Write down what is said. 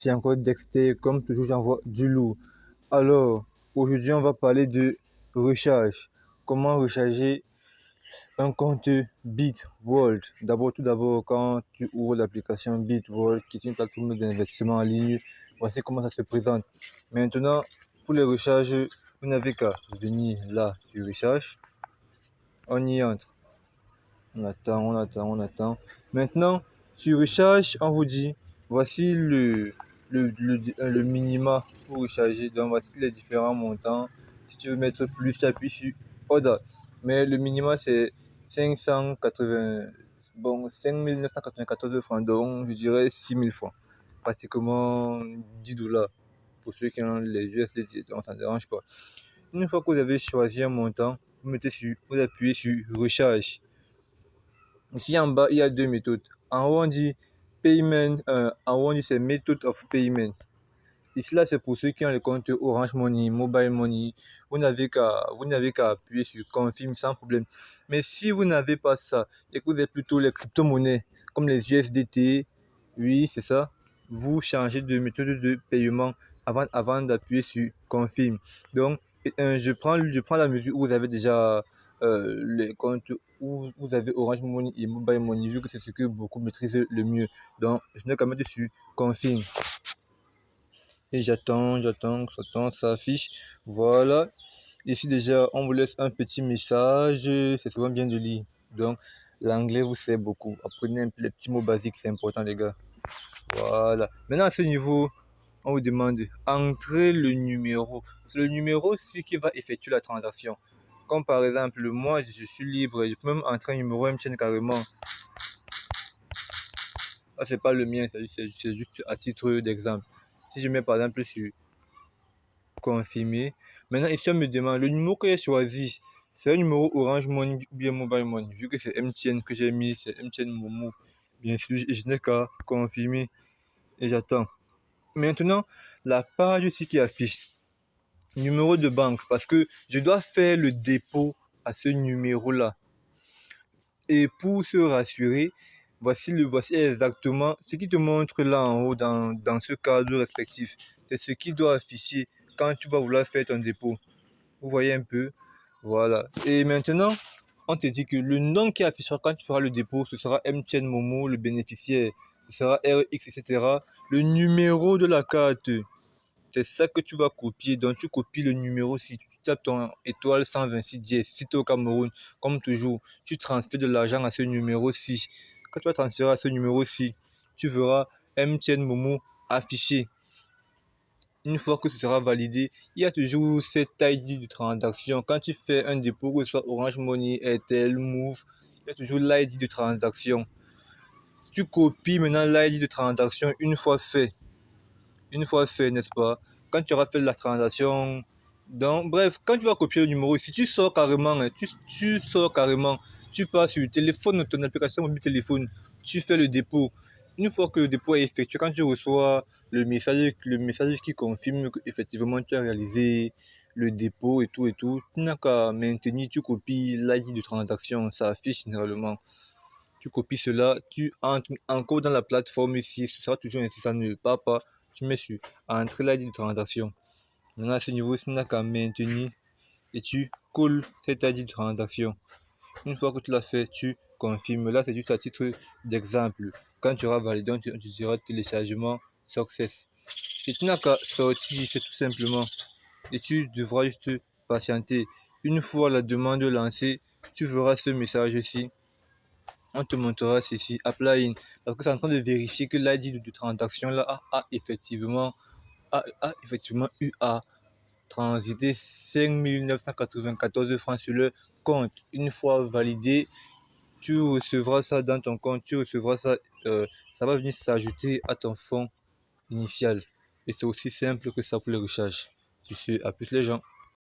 C'est encore Dexter, comme toujours j'envoie du lourd. Alors, aujourd'hui on va parler de recharge. Comment recharger un compte Bitworld. Tout d'abord, quand tu ouvres l'application Bitworld, qui est une plateforme d'investissement en ligne, voici comment ça se présente. Maintenant, pour les recharges, vous n'avez qu'à venir là sur recharge. On y entre. On attend. Maintenant, sur recharge, on vous dit, voici le minima pour recharger. Donc, voici les différents montants. Si tu veux mettre plus, tu appuies sur Order. Mais le minima, c'est 580, bon, 5994 francs. Donc, je dirais 6000 francs. Pratiquement 10 dollars pour ceux qui ont les USDT. Donc, ça ne dérange pas. Une fois que vous avez choisi un montant, vous appuyez sur recharge. Ici en bas, il y a deux méthodes. En haut, on dit payment, en haut, on dit c'est method of payment. Ici, là, c'est pour ceux qui ont le compte Orange Money, Mobile Money. Vous n'avez qu'à appuyer sur confirm sans problème. Mais si vous n'avez pas ça et que vous avez plutôt les crypto-monnaies comme les USDT, oui, c'est ça, vous changez de méthode de paiement avant d'appuyer sur confirm. Donc, je prends la mesure où vous avez déjà les comptes où vous avez Orange Money et Mobile Money, vu que c'est ce que beaucoup maîtrisent le mieux. Donc, je n'ai qu'à mettre sur confirm. Et j'attends, ça affiche. Voilà. Ici déjà, on vous laisse un petit message. C'est souvent bien de lire. Donc, l'anglais vous sert beaucoup. Apprenez un peu les petits mots basiques, c'est important les gars. Voilà. Maintenant, à ce niveau, on vous demande entrer le numéro. C'est le numéro c'est qui va effectuer la transaction. Comme par exemple, moi, je suis libre. Je peux même entrer un numéro MTN carrément. Ça, c'est pas le mien, c'est juste à titre d'exemple. Si je mets par exemple sur confirmer. Maintenant, ici, on me demande le numéro que j'ai choisi. C'est un numéro Orange Money ou bien Mobile Money. Vu que c'est MTN que j'ai mis, c'est MTN Momo. Bien sûr, je n'ai qu'à confirmer et j'attends. Maintenant, la page ici qui affiche numéro de banque parce que je dois faire le dépôt à ce numéro-là. Et pour se rassurer, voici exactement ce qui te montre là en haut dans ce cadre respectif. C'est ce qui doit afficher quand tu vas vouloir faire ton dépôt. Vous voyez un peu? Voilà. Et maintenant, on te dit que le nom qui affichera quand tu feras le dépôt, ce sera MTN Momo, le bénéficiaire. Ce sera RX, etc. Le numéro de la carte, c'est ça que tu vas copier. Donc, tu copies le numéro si tu tapes ton étoile 126 dièse. Si tu es au Cameroun, comme toujours, tu transfères de l'argent à ce numéro-ci. Quand tu vas transférer à ce numéro-ci, tu verras MTN Momo affiché. Une fois que ce sera validé, il y a toujours cette ID de transaction. Quand tu fais un dépôt, que ce soit Orange Money, Airtel, Move, il y a toujours l'ID de transaction. Tu copies maintenant l'ID de transaction une fois fait. Une fois fait, n'est-ce pas? Quand tu auras fait la transaction, donc bref, quand tu vas copier le numéro, si tu sors carrément, tu sors carrément, tu passes sur le téléphone, ton application mobile téléphone, tu fais le dépôt. Une fois que le dépôt est effectué, quand tu reçois le message qui confirme qu'effectivement tu as réalisé le dépôt et tout, tu n'as qu'à maintenir, tu copies l'ID de transaction, ça affiche généralement. Tu copies cela, tu entres encore dans la plateforme ici, ce sera toujours ainsi, ça ne part pas. Tu mets sur entrer l'ID de transaction. Maintenant, à ce niveau, tu n'as qu'à maintenir et tu colles cette ID de transaction. Une fois que tu l'as fait, tu confirmes. Là, c'est juste à titre d'exemple. Quand tu auras validé, tu diras téléchargement success. Et tu n'as qu'à sortir, c'est tout simplement. Et tu devras juste patienter. Une fois la demande lancée, tu verras ce message ici. On te montrera ceci, apply in, parce que c'est en train de vérifier que l'ID de transaction là a effectivement eu à transiter 5994 francs sur le compte. Une fois validé, tu recevras ça dans ton compte, ça va venir s'ajouter à ton fonds initial. Et c'est aussi simple que ça pour le recharge. Sur ce, à plus les gens.